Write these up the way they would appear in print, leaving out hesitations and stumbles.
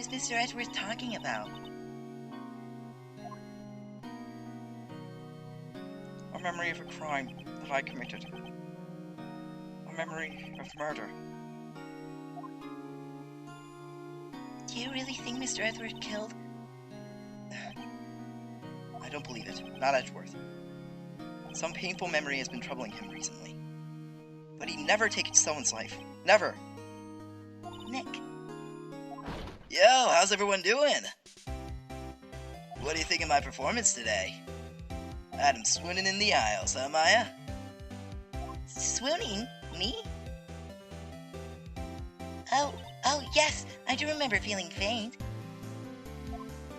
was Mr. Edgeworth talking about? A memory of a crime that I committed. A memory of murder. Do you really think Mr. Edgeworth killed? I don't believe it. Not Edgeworth. Some painful memory has been troubling him recently. But he never taken someone's life. Never. Nick. Yo, how's everyone doing? What do you think of my performance today? Had him swooning in the aisles, huh, Maya? Swooning? Me? Oh, yes, I do remember feeling faint.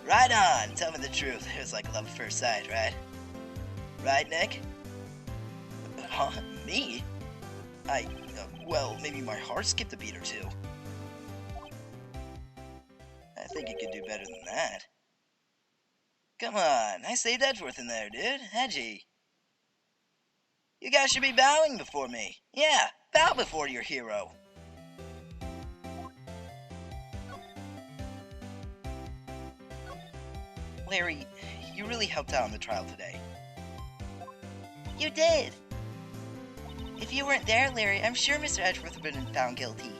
Right on, tell me the truth. It was like love at first sight, right? Right, Nick? Huh? Me? Well, maybe my heart skipped a beat or two. I think you could do better than that. Come on, I saved Edgeworth in there, dude. Edgy. You guys should be bowing before me. Yeah, bow before your hero. Larry, you really helped out on the trial today. You did. If you weren't there, Larry, I'm sure Mr. Edgeworth would have been found guilty.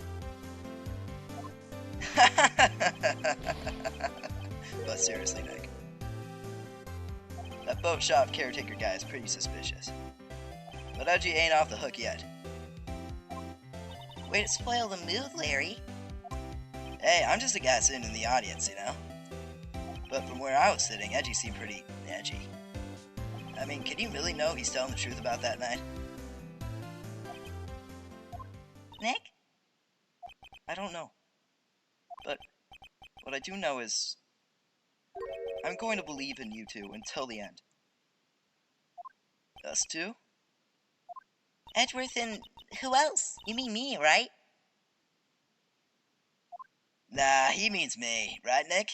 But seriously, Nick. That boat shop caretaker guy is pretty suspicious. But Edgy ain't off the hook yet. Way to spoil the mood, Larry. Hey, I'm just a guy sitting in the audience, you know? But from where I was sitting, Edgy seemed pretty edgy. I mean, can you really know he's telling the truth about that night? Nick? I don't know. But what I do know is I'm going to believe in you two until the end. Us two? Edgeworth and who else? You mean me, right? Nah, he means me. Right, Nick?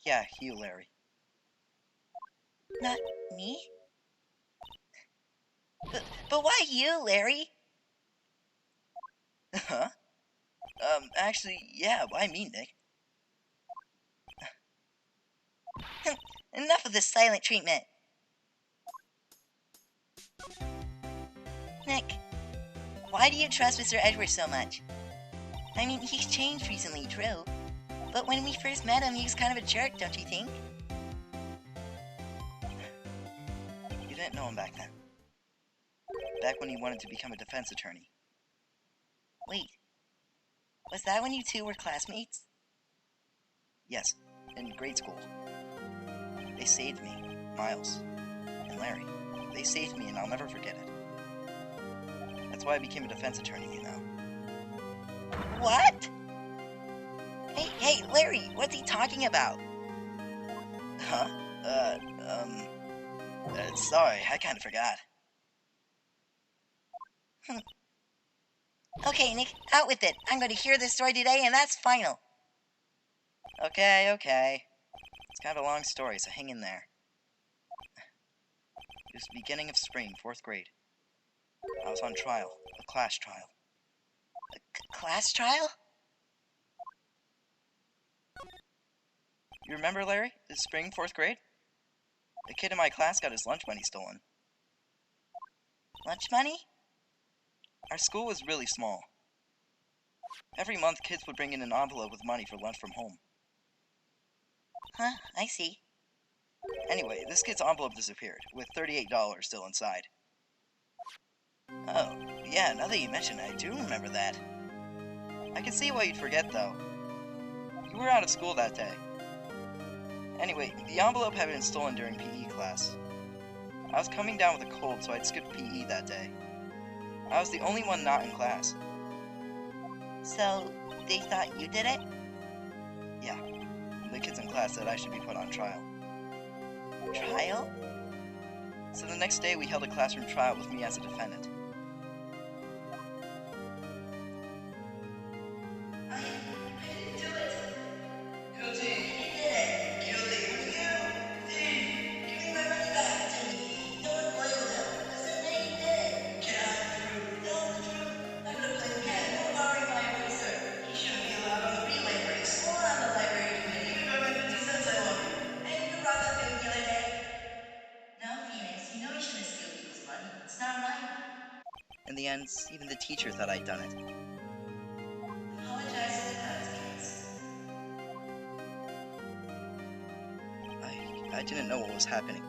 Yeah, you, Larry. Not me? But why you, Larry? Huh? Actually, yeah, why me, Nick? Enough of this silent treatment. Nick, why do you trust Mr. Edgeworth so much? I mean, he's changed recently, true. But when we first met him, he was kind of a jerk, don't you think? You didn't know him back then. Back when he wanted to become a defense attorney. Wait, was that when you two were classmates? Yes, in grade school. They saved me, Miles and Larry. They saved me and I'll never forget it. That's why I became a defense attorney, you know. What? Hey, Larry, what's he talking about? Huh? Sorry, I kinda forgot. Okay, Nick, out with it. I'm going to hear this story today, and that's final. Okay. It's kind of a long story, so hang in there. It was the beginning of spring, 4th grade. I was on trial, a class trial. A class trial? You remember, Larry? This spring, 4th grade? A kid in my class got his lunch money stolen. Lunch money? Our school was really small. Every month, kids would bring in an envelope with money for lunch from home. Huh, I see. Anyway, this kid's envelope disappeared, with $38 still inside. Oh, yeah, now that you mention it, I do remember that. I can see why you'd forget, though. You were out of school that day. Anyway, the envelope had been stolen during PE class. I was coming down with a cold, so I'd skipped PE that day. I was the only one not in class. So, they thought you did it? Yeah, the kids in class said I should be put on trial. Trial? So the next day we held a classroom trial with me as a defendant. In the end, even the teacher thought I'd done it. Apologize in advance, I didn't know what was happening.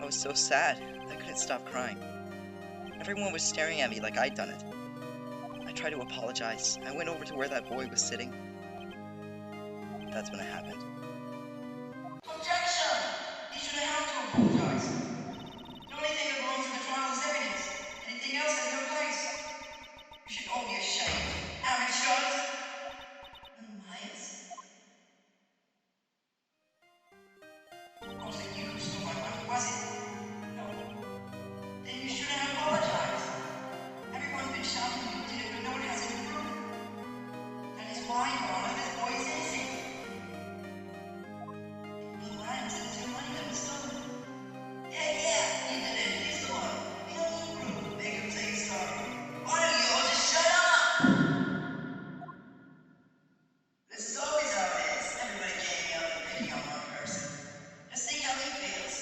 I was so sad, I couldn't stop crying. Everyone was staring at me like I'd done it. I tried to apologize. I went over to where that boy was sitting. That's when it happened. Objection! You shouldn't have to apologize. The only thing that belongs to the trial is evidence. Anything else has no place. You should all be ashamed. Amateurs! Liars. Was it you who stole my money, was it? No. Then you shouldn't have apologized. Everyone's been shouting you did it, but no one has any proof. That is why, Your Honor, this boy is innocent. Being lying says it's your money that was stolen. Yeah, you did it. He's the one. We don't need proof. Make him say he's sorry. Why don't you all just shut up? This is always how it is. Everybody ganging up and picking on one person. Just see how he feels.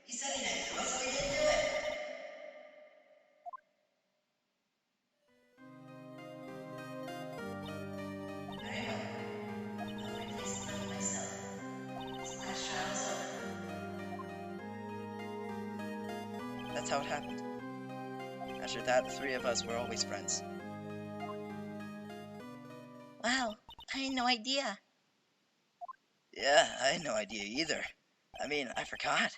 He said he didn't do it, so he didn't do it. Very well. I'll replace the money myself. This last trial is over. That's how it happened. After that, the three of us were always friends. Wow, I had no idea. Yeah, I had no idea either. I mean, I forgot.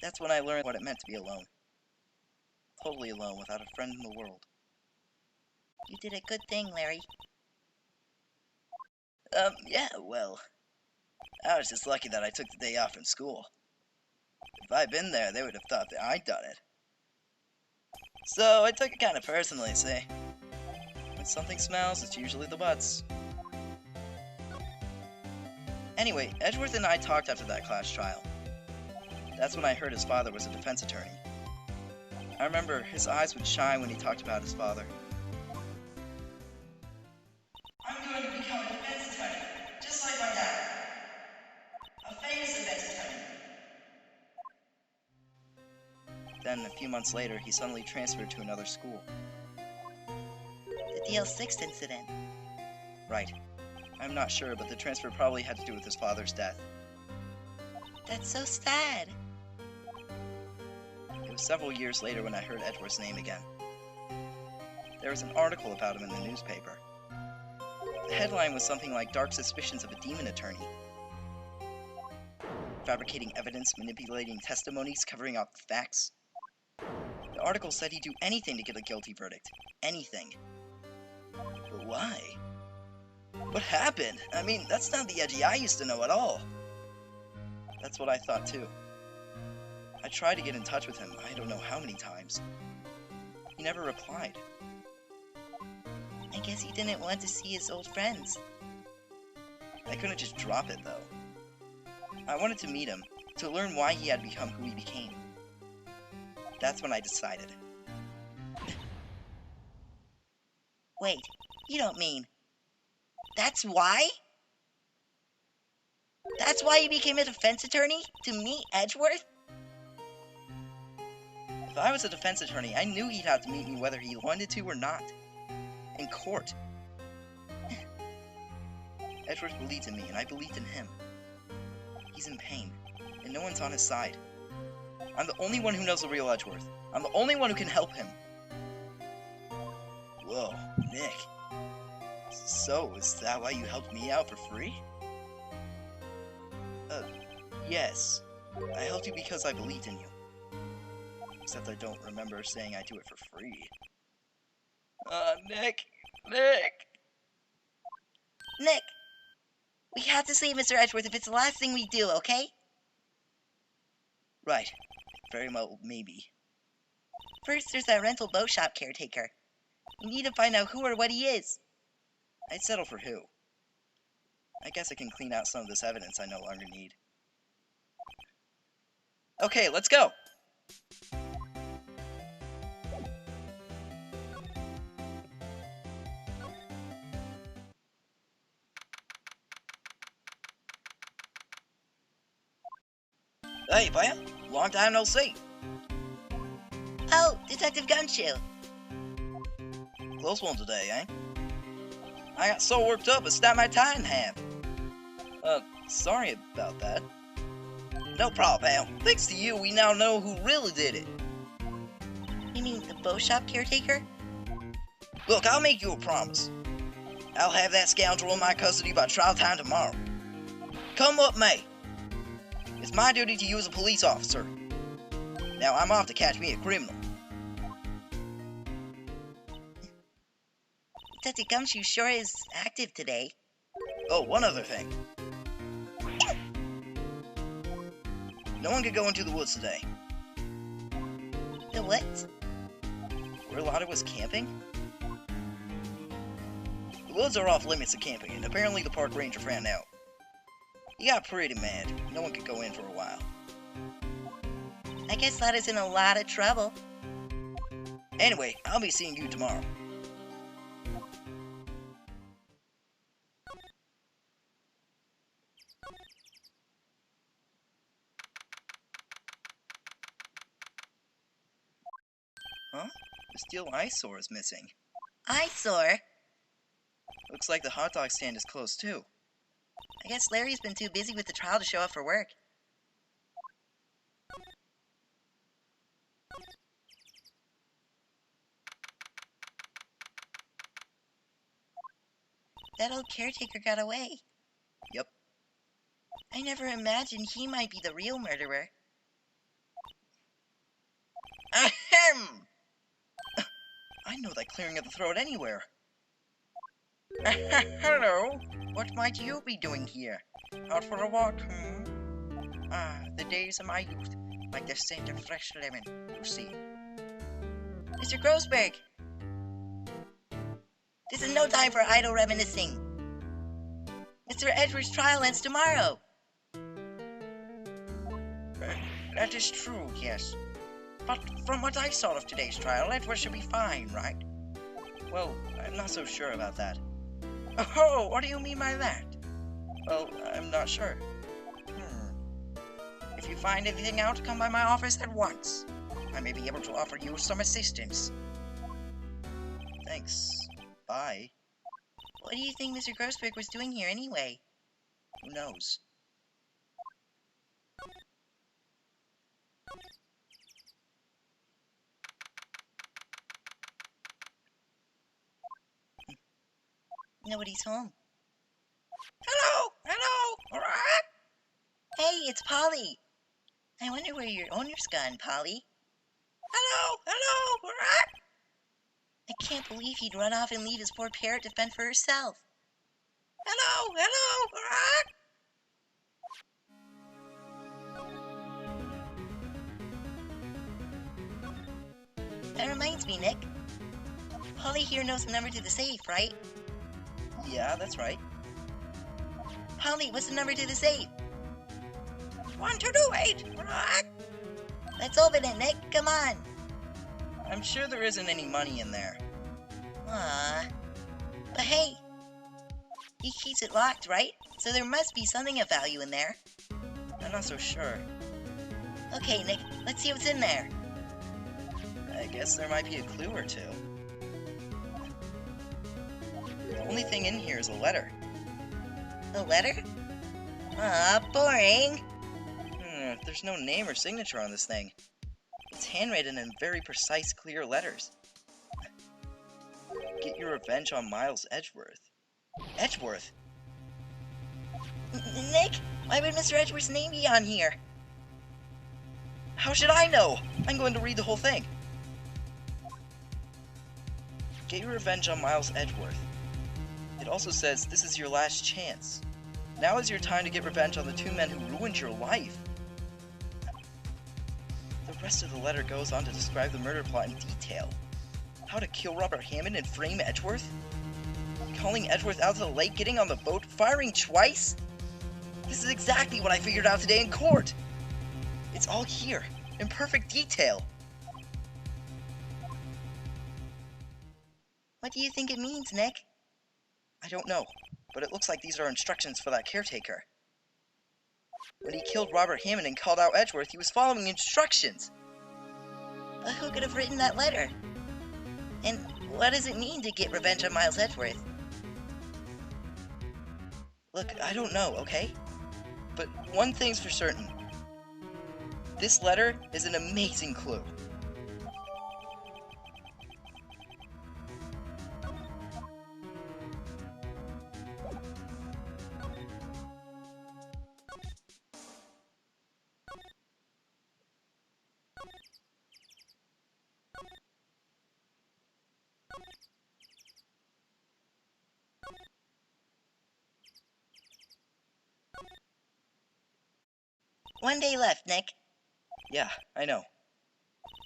That's when I learned what it meant to be alone. Totally alone, without a friend in the world. You did a good thing, Larry. Yeah, well, I was just lucky that I took the day off from school. If I'd been there, they would have thought that I'd done it. So I took it kind of personally, see? When something smells, it's usually the butts. Anyway, Edgeworth and I talked after that class trial. That's when I heard his father was a defense attorney. I remember his eyes would shine when he talked about his father. I'm going to become a defense attorney, just like my dad. A famous defense attorney. Then, a few months later, he suddenly transferred to another school. The DL6 incident. Right. I'm not sure, but the transfer probably had to do with his father's death. That's so sad. It was several years later when I heard Edgeworth's name again. There was an article about him in the newspaper. The headline was something like "Dark Suspicions of a Demon Attorney." Fabricating evidence, manipulating testimonies, covering up facts. The article said he'd do anything to get a guilty verdict. Anything. But why? What happened? I mean, that's not the Edgy I used to know at all. That's what I thought too. I tried to get in touch with him, I don't know how many times. He never replied. I guess he didn't want to see his old friends. I couldn't just drop it though. I wanted to meet him, to learn why he had become who he became. That's when I decided. Wait, you don't mean... That's why? That's why you became a defense attorney? To meet Edgeworth? If I was a defense attorney, I knew he'd have to meet me whether he wanted to or not. In court. Edgeworth believed in me, and I believed in him. He's in pain, and no one's on his side. I'm the only one who knows the real Edgeworth. I'm the only one who can help him. Whoa, Nick. So, is that why you helped me out for free? Yes. I helped you because I believed in you. Except I don't remember saying I do it for free. Nick! Nick! We have to save Mr. Edgeworth if it's the last thing we do, okay? Right. Very well, maybe. First, there's that rental boat shop caretaker. We need to find out who or what he is. I'd settle for who. I guess I can clean out some of this evidence I no longer need. Okay, let's go! Hey, pal. Long time no see. Oh, Detective Gumshoe. Close one today, eh? I got so worked up it snapped my tie in half. Sorry about that. No problem, pal. Thanks to you, we now know who really did it. You mean the bow shop caretaker? Look, I'll make you a promise. I'll have that scoundrel in my custody by trial time tomorrow. Come what may. It's my duty to you as a police officer. Now I'm off to catch me a criminal. Detective Gumshoe sure is active today. Oh, one other thing. No one could go into the woods today. The what? Where a lot of us camping? The woods are off limits to camping, and apparently the park ranger found out. He got pretty mad. No one could go in for a while. I guess that is in a lot of trouble. Anyway, I'll be seeing you tomorrow. Huh? The steel eyesore is missing. Eyesore? Looks like the hot dog stand is closed too. I guess Larry's been too busy with the trial to show up for work. That old caretaker got away. Yep. I never imagined he might be the real murderer. Ahem! I know that clearing of the throat anywhere. Hello. What might you be doing here? Out for a walk, Ah, the days of my youth, like the scent of fresh lemon, you see. Mr. Grossberg! This is no time for idle reminiscing. Mr. Edwards' trial ends tomorrow. That is true, yes. But from what I saw of today's trial, Edward should be fine, right? Well, I'm not so sure about that. Oh, what do you mean by that? Well, I'm not sure. If you find anything out, come by my office at once. I may be able to offer you some assistance. Thanks. Bye. What do you think Mr. Grossberg was doing here anyway? Who knows? Nobody's home. Hello! Hello! Alright? Hey, it's Polly. I wonder where your owner's gone, Polly. Hello! Hello! Alright? I can't believe he'd run off and leave his poor parrot to fend for herself. Hello! Hello! Alright? That reminds me, Nick. Polly here knows the number to the safe, right? Yeah, that's right. Polly, what's the number to the safe? 1228! Alright? Let's open it, Nick. Come on. I'm sure there isn't any money in there. Aww. But hey, he keeps it locked, right? So there must be something of value in there. I'm not so sure. Okay, Nick, let's see what's in there. I guess there might be a clue or two. The only thing in here is a letter. A letter? Aw, boring. There's no name or signature on this thing. It's handwritten in very precise, clear letters. Get your revenge on Miles Edgeworth. Edgeworth? Nick, why would Mr. Edgeworth's name be on here? How should I know? I'm going to read the whole thing. Get your revenge on Miles Edgeworth. It also says this is your last chance. Now is your time to get revenge on the two men who ruined your life. The rest of the letter goes on to describe the murder plot in detail. How to kill Robert Hammond and frame Edgeworth? Calling Edgeworth out to the lake, getting on the boat, firing twice? This is exactly what I figured out today in court. It's all here, in perfect detail. What do you think it means, Nick? I don't know, but it looks like these are instructions for that caretaker. When he killed Robert Hammond and called out Edgeworth, he was following instructions. But who could have written that letter? And what does it mean to get revenge on Miles Edgeworth? Look, I don't know, okay? But one thing's for certain. This letter is an amazing clue. One day left, Nick. Yeah, I know.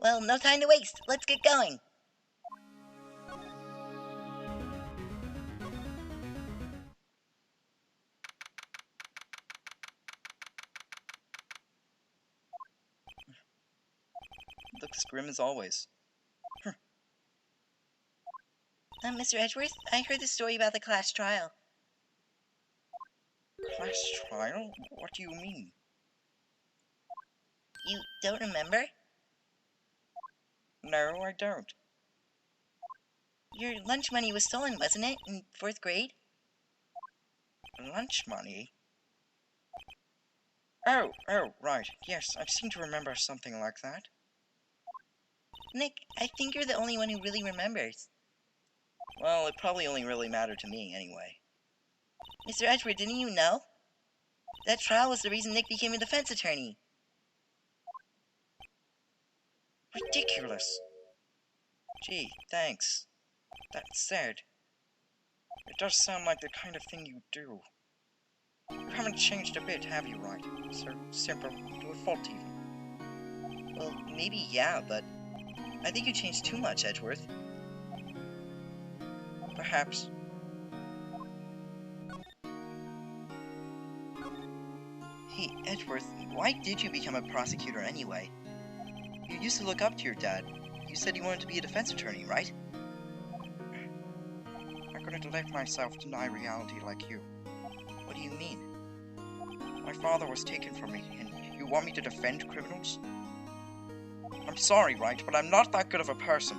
Well, no time to waste. Let's get going. Looks grim as always. Mr. Edgeworth, I heard the story about the class trial. Class trial? What do you mean? You don't remember? No, I don't. Your lunch money was stolen, wasn't it, in 4th grade? Lunch money? Oh, right. Yes, I seem to remember something like that. Nick, I think you're the only one who really remembers. Well, it probably only really mattered to me anyway. Mr. Edgeworth, didn't you know? That trial was the reason Nick became a defense attorney. Ridiculous. Gee, thanks. That said, it does sound like the kind of thing you do. You haven't changed a bit, have you, Wright? So simple, to a fault even. Well, maybe yeah, but I think you changed too much, Edgeworth. Perhaps. Hey, Edgeworth, why did you become a prosecutor anyway? You used to look up to your dad. You said you wanted to be a defense attorney, right? I couldn't let myself deny reality like you. What do you mean? My father was taken from me, and you want me to defend criminals? I'm sorry, Wright, but I'm not that good of a person.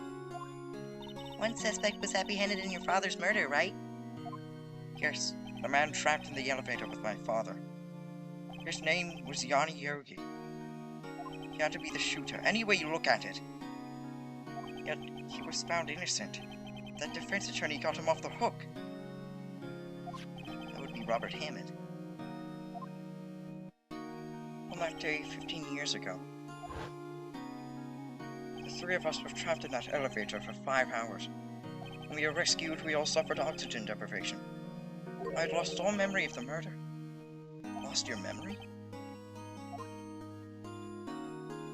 One suspect was apprehended in your father's murder, right? Yes, the man trapped in the elevator with my father. His name was Yanni Yogi. He had to be the shooter, any way you look at it. Yet, he was found innocent. That defense attorney got him off the hook. That would be Robert Hammond. On that day, 15 years ago, the three of us were trapped in that elevator for 5 hours. When we were rescued, we all suffered oxygen deprivation. I had lost all memory of the murder. Lost your memory?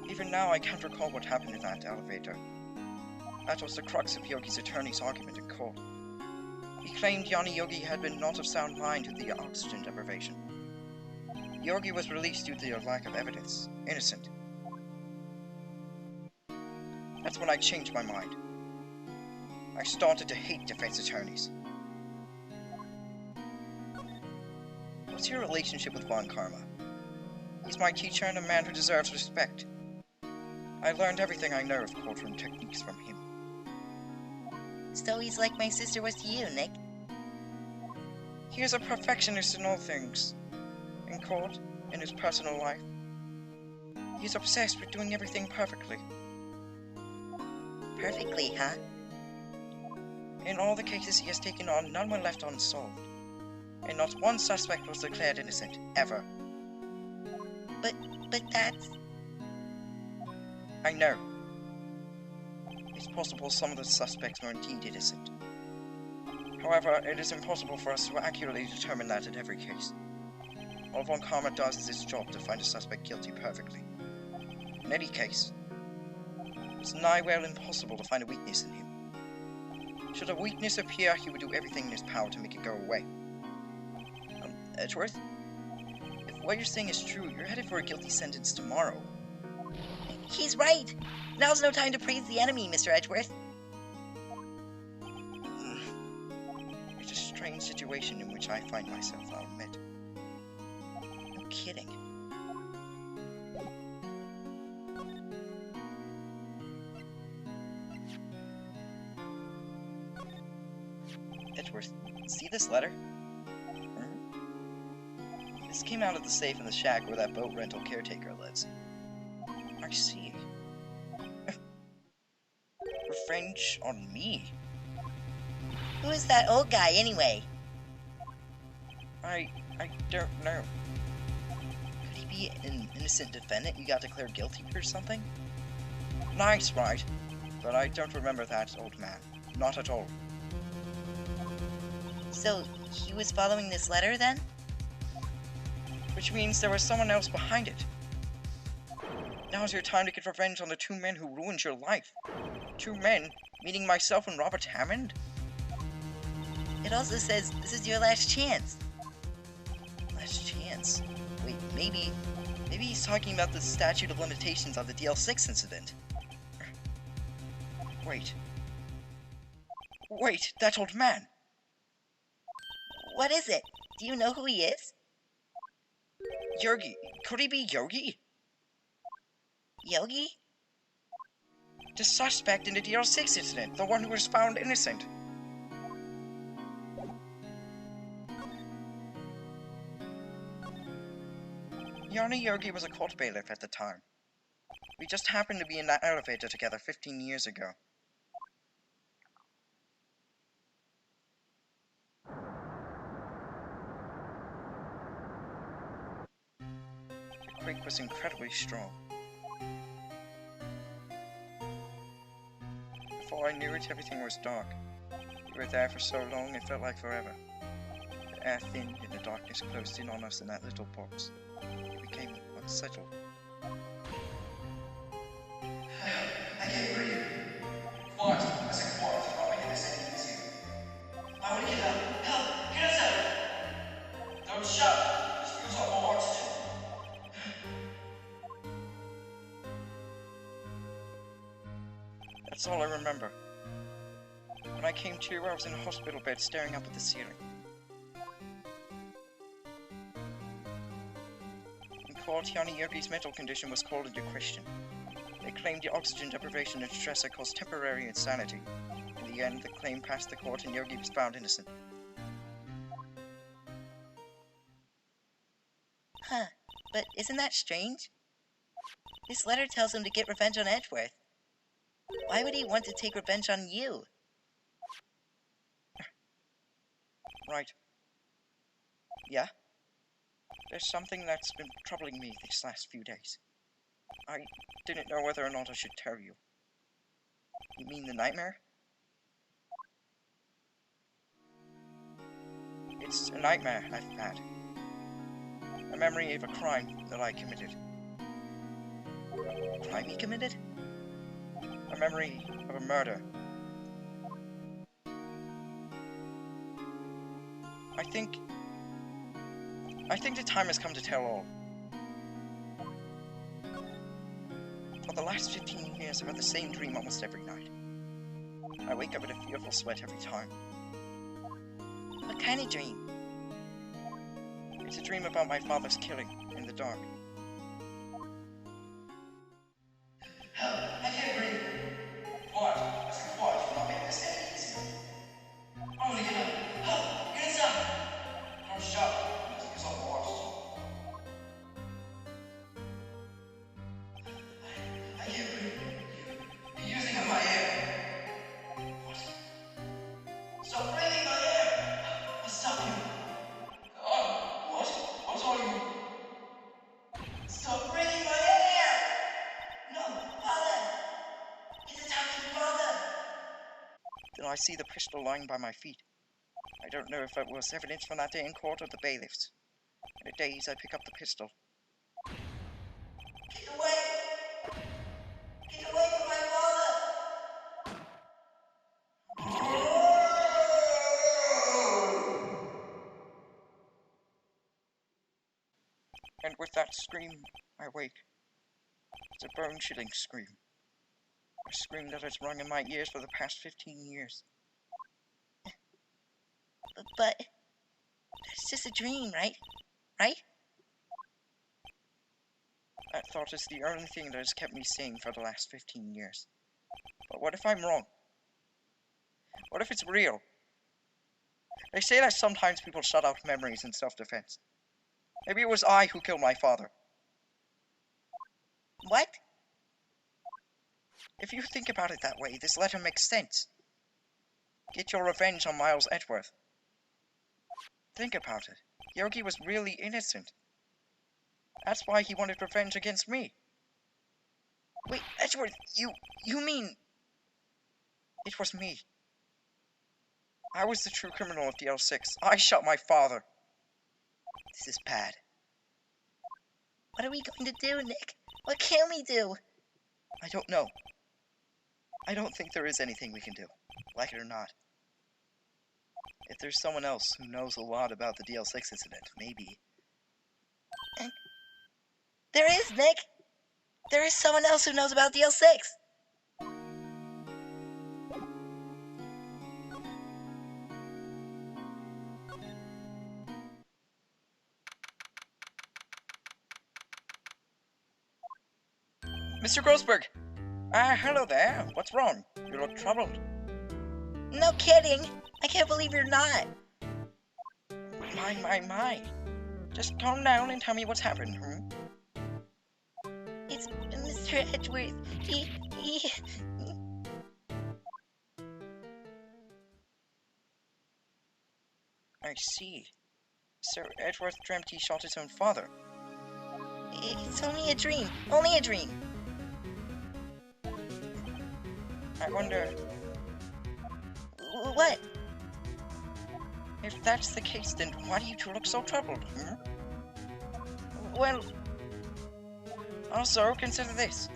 Even now, I can't recall what happened in that elevator. That was the crux of Yogi's attorney's argument in court. He claimed Yanni Yogi had been not of sound mind due to the oxygen deprivation. Yogi was released due to the lack of evidence. Innocent. That's when I changed my mind. I started to hate defense attorneys. What's your relationship with Von Karma? He's my teacher and a man who deserves respect. I learned everything I know of courtroom techniques from him. So he's like my sister was to you, Nick. He is a perfectionist in all things. In court, in his personal life. He's obsessed with doing everything perfectly. Perfectly, huh? In all the cases he has taken on, none were left unsolved. And not one suspect was declared innocent, ever. But that's... I know. It's possible some of the suspects were indeed innocent. However, it is impossible for us to accurately determine that in every case. All Von Karma does is his job to find a suspect guilty perfectly. In any case, it's nigh well impossible to find a weakness in him. Should a weakness appear, he would do everything in his power to make it go away. Edgeworth? If what you're saying is true, you're headed for a guilty sentence tomorrow. He's right! Now's no time to praise the enemy, Mr. Edgeworth. It's a strange situation in which I find myself, I'll admit. No kidding. Edgeworth. See this letter? This came out of the safe in the shack where that boat rental caretaker lives. I see. Revenge on me? Who is that old guy, anyway? I don't know. Could he be an innocent defendant you got declared guilty or something? Nice, Wright. But I don't remember that old man. Not at all. So, he was following this letter, then? Which means there was someone else behind it. Now's your time to get revenge on the two men who ruined your life. Two men, meaning myself and Robert Hammond? It also says this is your last chance. Last chance? Wait, maybe he's talking about the statute of limitations of the DL6 incident. Wait, that old man! What is it? Do you know who he is? Yogi. Could he be Yogi? Yogi? The suspect in the DL6 incident, the one who was found innocent. Yanni Yogi was a court bailiff at the time. We just happened to be in that elevator together 15 years ago. The quake was incredibly strong. Before I knew it, everything was dark. We were there for so long, it felt like forever. The air thinned and the darkness closed in on us in that little box. It became unsettled. I can't breathe. Quiet. I said quiet. I'm not making this any easier. I want to get up. Help! Get us out! Don't shout. Just use up more oxygen. That's all I remember. When I came to, I was in a hospital bed staring up at the ceiling. In court, Yanni Yogi's mental condition was called into question. They claimed the oxygen deprivation and stress had caused temporary insanity. In the end, the claim passed the court and Yogi was found innocent. Huh. But isn't that strange? This letter tells him to get revenge on Edgeworth. Why would he want to take revenge on you? Right. Yeah? There's something that's been troubling me these last few days. I didn't know whether or not I should tell you. You mean the nightmare? It's a nightmare I've had. A memory of a crime that I committed. A crime he committed? A memory of a murder. I think the time has come to tell all. For the last 15 years, I've had the same dream almost every night. I wake up in a fearful sweat every time. What kind of dream? It's a dream about my father's killing in the dark. Help! I can't breathe. Quiet. I said quiet. I'm not making this any easier. I want to get up. Help! Get inside! Don't shout. Just use up more oxygen. I can't breathe. You're using up my air. What? Stop breathing my air! I'll stop you. What? What are you? Stop breathing my air! No, Father! He's attacking Father! Then I see the pistol lying by my feet. I don't know if it was evidence from that day in court or the bailiffs. In a daze, I pick up the pistol. Get away! Get away from my father! And with that scream, I wake. It's a bone-chilling scream. A scream that has rung in my ears for the past 15 years. But that's just a dream, right? Right? That thought is the only thing that has kept me sane for the last 15 years. But what if I'm wrong? What if it's real? They say that sometimes people shut out memories in self-defense. Maybe it was I who killed my father. What? If you think about it that way, this letter makes sense. Get your revenge on Miles Edgeworth. Think about it. Yogi was really innocent. That's why he wanted revenge against me. Wait, Edgeworth, you mean... It was me. I was the true criminal of DL6. I shot my father. This is bad. What are we going to do, Nick? What can we do? I don't know. I don't think there is anything we can do, like it or not. If there's someone else who knows a lot about the DL6 incident, maybe. There is, Nick! There is someone else who knows about DL6! Mr. Grossberg! Hello there. What's wrong? You look troubled. No kidding! I can't believe you're not! My. Just calm down and tell me what's happened, It's Mr. Edgeworth. He... I see. Sir Edgeworth dreamt he shot his own father. It's only a dream. Only a dream. I wonder... What? If that's the case, then why do you two look so troubled, Well... Also, consider this.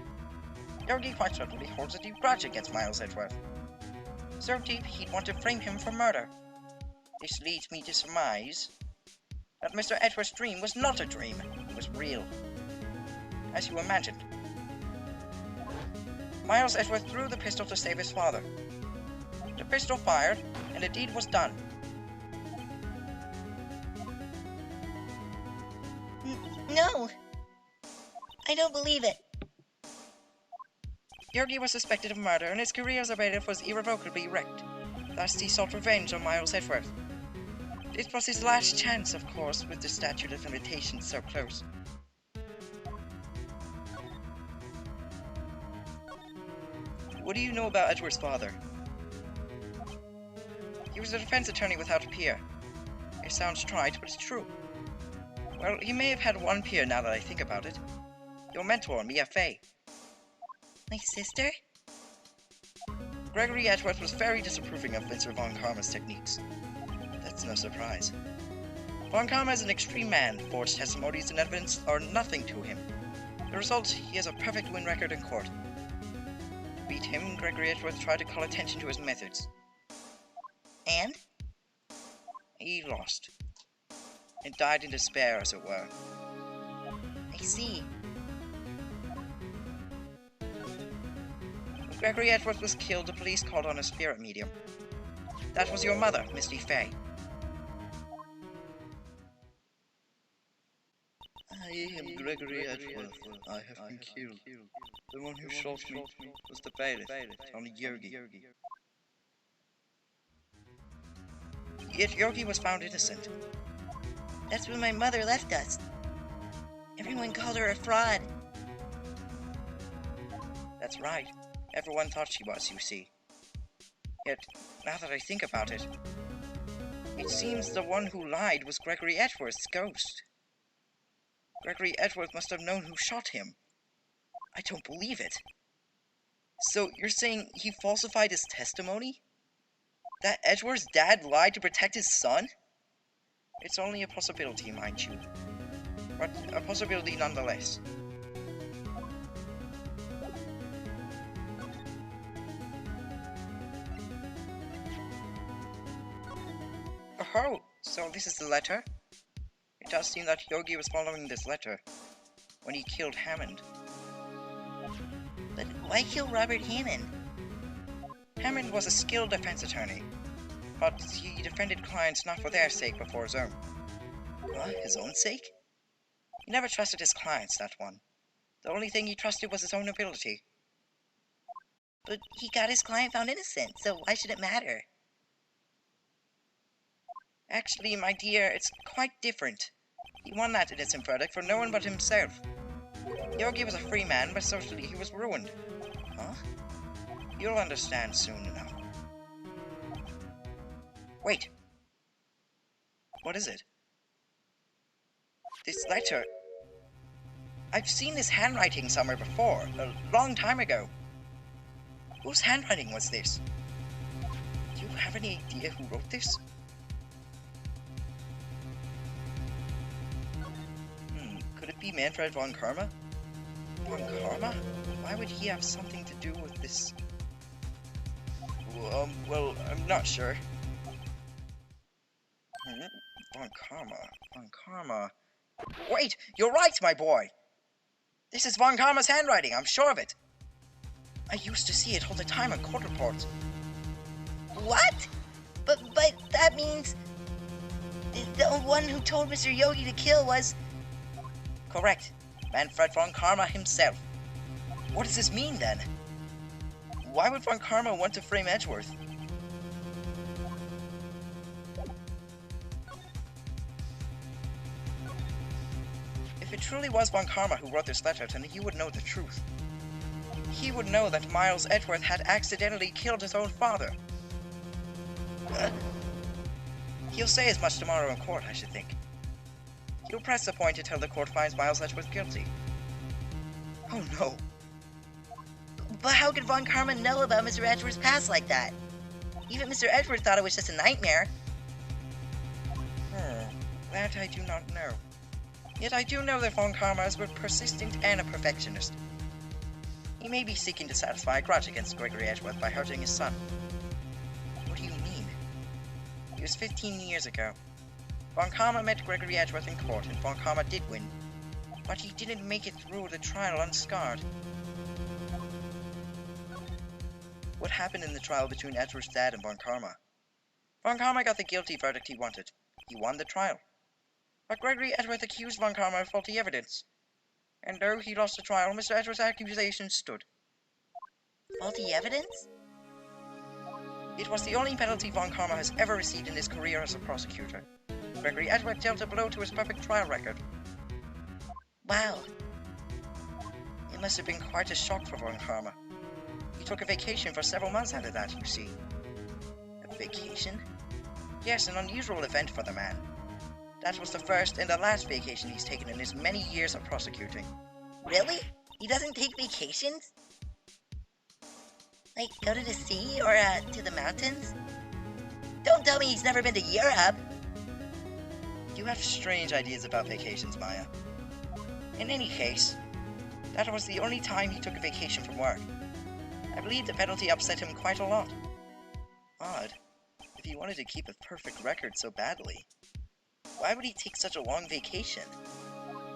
Yogi quite certainly holds a deep grudge against Miles Edgeworth. So deep, he'd want to frame him for murder. This leads me to surmise that Mr. Edgeworth's dream was not a dream. It was real. As you imagined. Miles Edgeworth threw the pistol to save his father. The pistol fired, and the deed was done. No! I don't believe it. Yogi was suspected of murder, and his career as a bailiff was irrevocably wrecked. Thus, he sought revenge on Miles Edgeworth. It was his last chance, of course, with the statute of limitations so close. What do you know about Edgeworth's father? He was a defense attorney without a peer. It sounds trite, but it's true. Well, he may have had one peer now that I think about it. Your mentor, Mia Fey. My sister? Gregory Edgeworth was very disapproving of Vincent von Karma's techniques. That's no surprise. Von Karma is an extreme man. Forged testimonies and evidence are nothing to him. The result, he has a perfect win record in court. To beat him, Gregory Edgeworth tried to call attention to his methods. And? He lost. And died in despair, as it were. I see. When Gregory Edgeworth was killed, the police called on a spirit medium. That was your mother, Misty Fey. I am Gregory Edgeworth. I have been killed. The one who shot me was the bailiff, Tony Yogi. Yet Yogi was found innocent. That's when my mother left us. Everyone called her a fraud. That's right. Everyone thought she was, you see. Yet, now that I think about it, it seems the one who lied was Gregory Edgeworth's ghost. Gregory Edgeworth must have known who shot him. I don't believe it. So, you're saying he falsified his testimony? That Edgeworth's dad lied to protect his son? It's only a possibility, mind you. But a possibility nonetheless. Oh, so this is the letter? It does seem that Yogi was following this letter when he killed Hammond. But why kill Robert Hammond? Hammond was a skilled defense attorney, but he defended clients not for their sake but for his own. What, his own sake? He never trusted his clients, that one. The only thing he trusted was his own ability. But he got his client found innocent, so why should it matter? Actually, my dear, it's quite different. He won that innocent verdict for no one but himself. Yogi was a free man, but socially he was ruined. Huh? You'll understand soon enough. Wait. What is it? This letter. I've seen this handwriting somewhere before, a long time ago. Whose handwriting was this? Do you have any idea who wrote this? Could it be Manfred von Karma? Von Karma? Why would he have something to do with this? Well, I'm not sure. Von Karma. Wait, you're right, my boy! This is Von Karma's handwriting, I'm sure of it. I used to see it all the time on court reports. What? But that means the one who told Mr. Yogi to kill was... Correct. Manfred von Karma himself. What does this mean, then? Why would von Karma want to frame Edgeworth? If it truly was von Karma who wrote this letter, then he would know the truth. He would know that Miles Edgeworth had accidentally killed his own father. He'll say as much tomorrow in court, I should think. He'll press the point until the court finds Miles Edgeworth guilty. Oh no. But how could Von Karma know about Mr. Edgeworth's past like that? Even Mr. Edgeworth thought it was just a nightmare. That I do not know. Yet I do know that Von Karma is both persistent and a perfectionist. He may be seeking to satisfy a grudge against Gregory Edgeworth by hurting his son. What do you mean? It was 15 years ago. Von Karma met Gregory Edgeworth in court, and Von Karma did win. But he didn't make it through the trial unscarred. What happened in the trial between Edgeworth's dad and Von Karma? Von Karma got the guilty verdict he wanted. He won the trial. But Gregory Edgeworth accused Von Karma of faulty evidence. And though he lost the trial, Mr. Edgeworth's accusations stood. Faulty evidence? It was the only penalty Von Karma has ever received in his career as a prosecutor. Gregory Edgeworth dealt a blow to his perfect trial record. Wow. It must have been quite a shock for Von Karma. He took a vacation for several months after that, you see. A vacation? Yes, an unusual event for the man. That was the first and the last vacation he's taken in his many years of prosecuting. Really? He doesn't take vacations? Like, go to the sea or to the mountains? Don't tell me he's never been to Europe! You have strange ideas about vacations, Maya. In any case, that was the only time he took a vacation from work. I believe the penalty upset him quite a lot. Odd. If he wanted to keep a perfect record so badly, why would he take such a long vacation?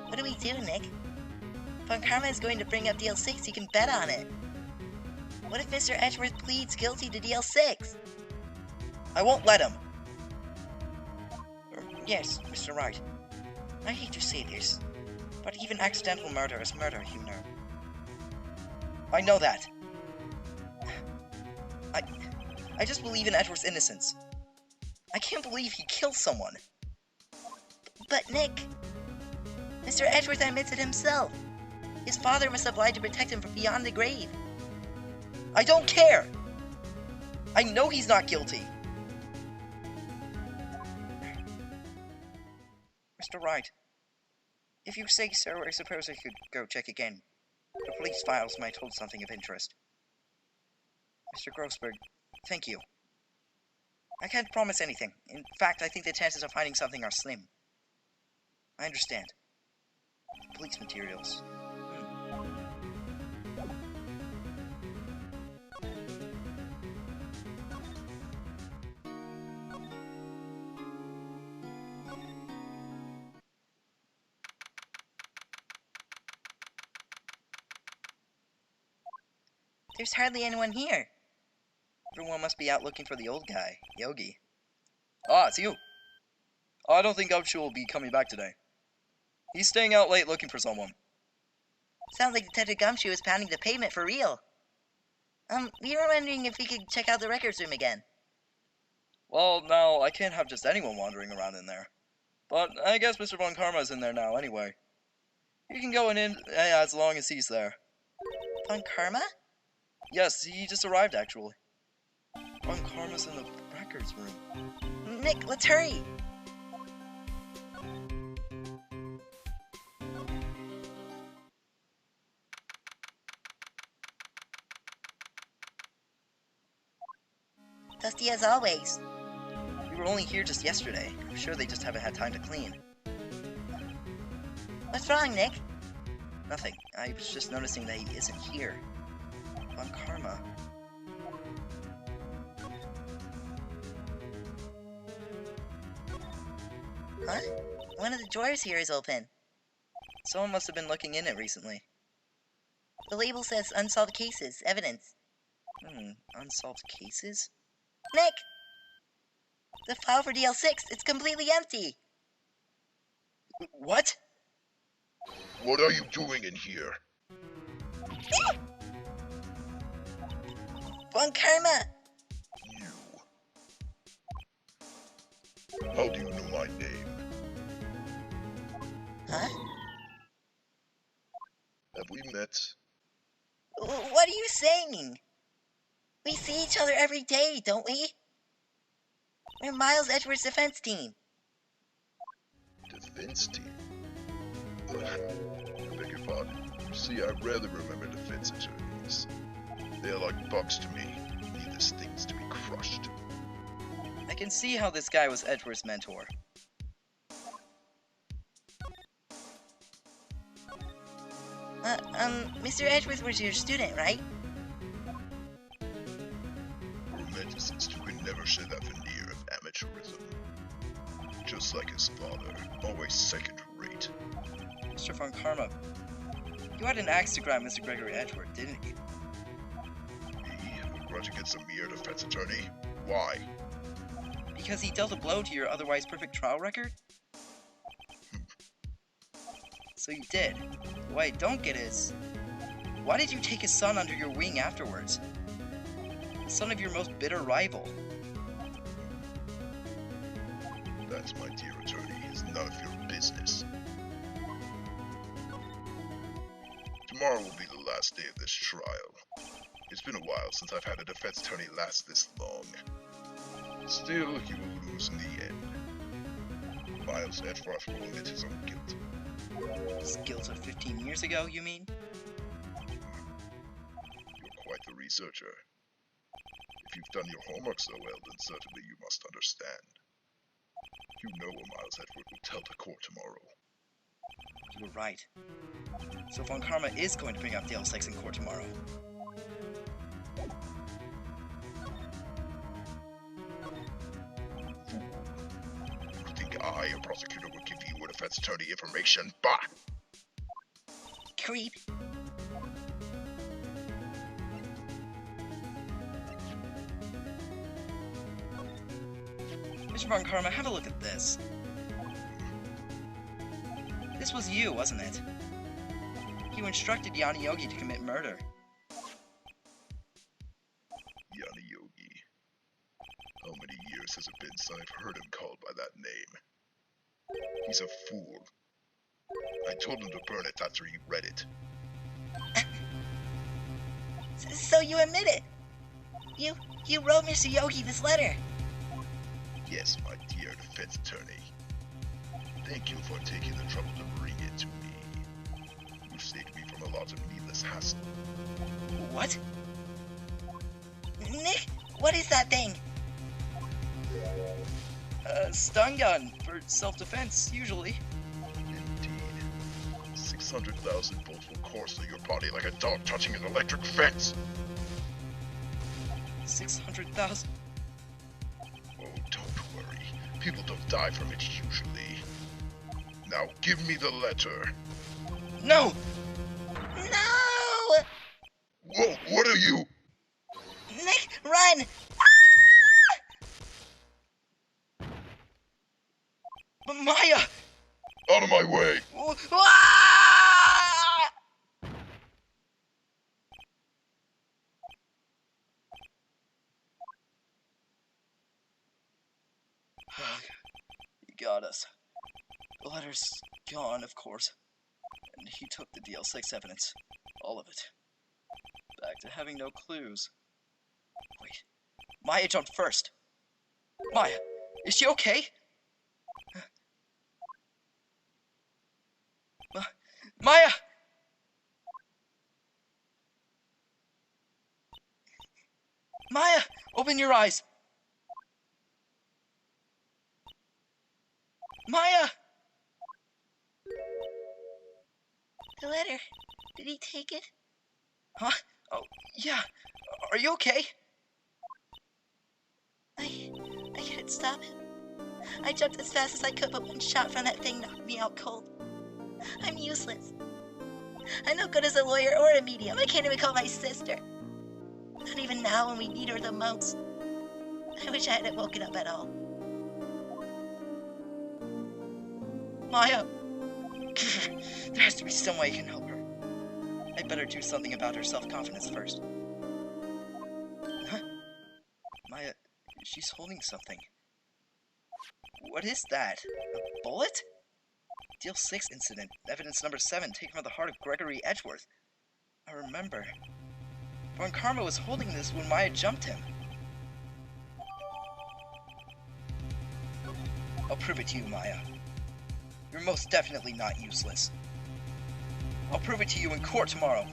What do we do, Nick? Von Karma is going to bring up Deal 6, you can bet on it. What if Mr. Edgeworth pleads guilty to Deal 6? I won't let him. Yes, Mr. Wright. I hate to say this, but even accidental murder is murder, you know. I know that. I just believe in Edward's innocence. I can't believe he killed someone. But Nick, Mr. Edgeworth admits it himself. His father must have lied to protect him from beyond the grave. I don't care! I know he's not guilty. Mr. Wright, if you say so, I suppose I could go check again. The police files might hold something of interest. Mr. Grossberg, thank you. I can't promise anything. In fact, I think the chances of finding something are slim. I understand. Police materials. There's hardly anyone here. Everyone must be out looking for the old guy, Yogi. Ah, it's you. I don't think Gumshoe will be coming back today. He's staying out late looking for someone. Sounds like Detective Gumshoe is pounding the pavement for real. We were wondering if we could check out the records room again. Well, now, I can't have just anyone wandering around in there. But I guess Mr. Von Karma's in there now anyway. You can go in as long as he's there. Von Karma? Yes, he just arrived, actually. Von Karma's in the records room. Nick, let's hurry! Dusty as always. We were only here just yesterday. I'm sure they just haven't had time to clean. What's wrong, Nick? Nothing. I was just noticing that he isn't here. Von Karma. Huh? One of the drawers here is open. Someone must have been looking in it recently. The label says unsolved cases, evidence. Unsolved cases? Nick! The file for DL6, it's completely empty. What? What are you doing in here? Von Karma! You. How do you know my name? Huh? Have we met? What are you saying? We see each other every day, don't we? We're Miles Edgeworth's defense team. Defense team? I beg your pardon. You see, I rarely remember defense attorneys. They are like bugs to me. Need these things to be crushed. I can see how this guy was Edgeworth's mentor. Mr. Edgeworth was your student, right? Romanticist who can never shed that veneer of amateurism. Just like his father, always second-rate. Mr. Von Karma, you had an axe to grind Mr. Gregory Edgeworth, didn't you? Me, a grudge against a mere defense attorney? Why? Because he dealt a blow to your otherwise perfect trial record? So you did. What I don't get is, why did you take his son under your wing afterwards? The son of your most bitter rival. That, my dear attorney, is none of your business. Tomorrow will be the last day of this trial. It's been a while since I've had a defense attorney last this long. Still, he will lose in the end. Miles Edgeworth will admit his own guilt. His guilt of 15 years ago, you mean? You're quite the researcher. If you've done your homework so well, then certainly you must understand. You know what Miles Edgeworth will tell the court tomorrow. You were right. So Von Karma is going to bring up DL6 in court tomorrow. Fool. You think I, a prosecutor, would give you a defense attorney information? Bah! Creep. Mr. Von Karma, have a look at this. This was you, wasn't it? You instructed Yanni Yogi to commit murder. Yanni Yogi. How many years has it been since I've heard him called by that name? He's a fool. I told him to burn it after he read it. So you admit it? You wrote Mr. Yogi this letter. Yes, my dear defense attorney. Thank you for taking the trouble to bring it to me. You saved me from a lot of needless hassle. What? Nick, what is that thing? A stun gun for self-defense, usually. Indeed. 600,000 volts will course through your body like a dog touching an electric fence. 600,000. Oh, don't worry. People don't die from it usually. Now give me the letter. No! No! Whoa, what are you? Nick, run! But Maya! Out of my way! Ah! He got us. The letter's gone, of course. And he took the DL6 evidence. All of it. Back to having no clues. Wait. Maya jumped first. Maya, is she okay? Maya! Maya, open your eyes. Maya! The letter. Did he take it? Huh? Oh, yeah. Are you okay? I couldn't stop him. I jumped as fast as I could, but one shot from that thing knocked me out cold. I'm useless. I'm no good as a lawyer or a medium. I can't even call my sister. Not even now when we need her the most. I wish I hadn't woken up at all. Maya! There has to be some way I can help her. I better do something about her self-confidence first. Huh? Maya, she's holding something. What is that? A bullet? Deal 6 incident, evidence number 7, taken from the heart of Gregory Edgeworth. I remember. Von Karma was holding this when Maya jumped him. I'll prove it to you, Maya. You're most definitely not useless. I'll prove it to you in court tomorrow.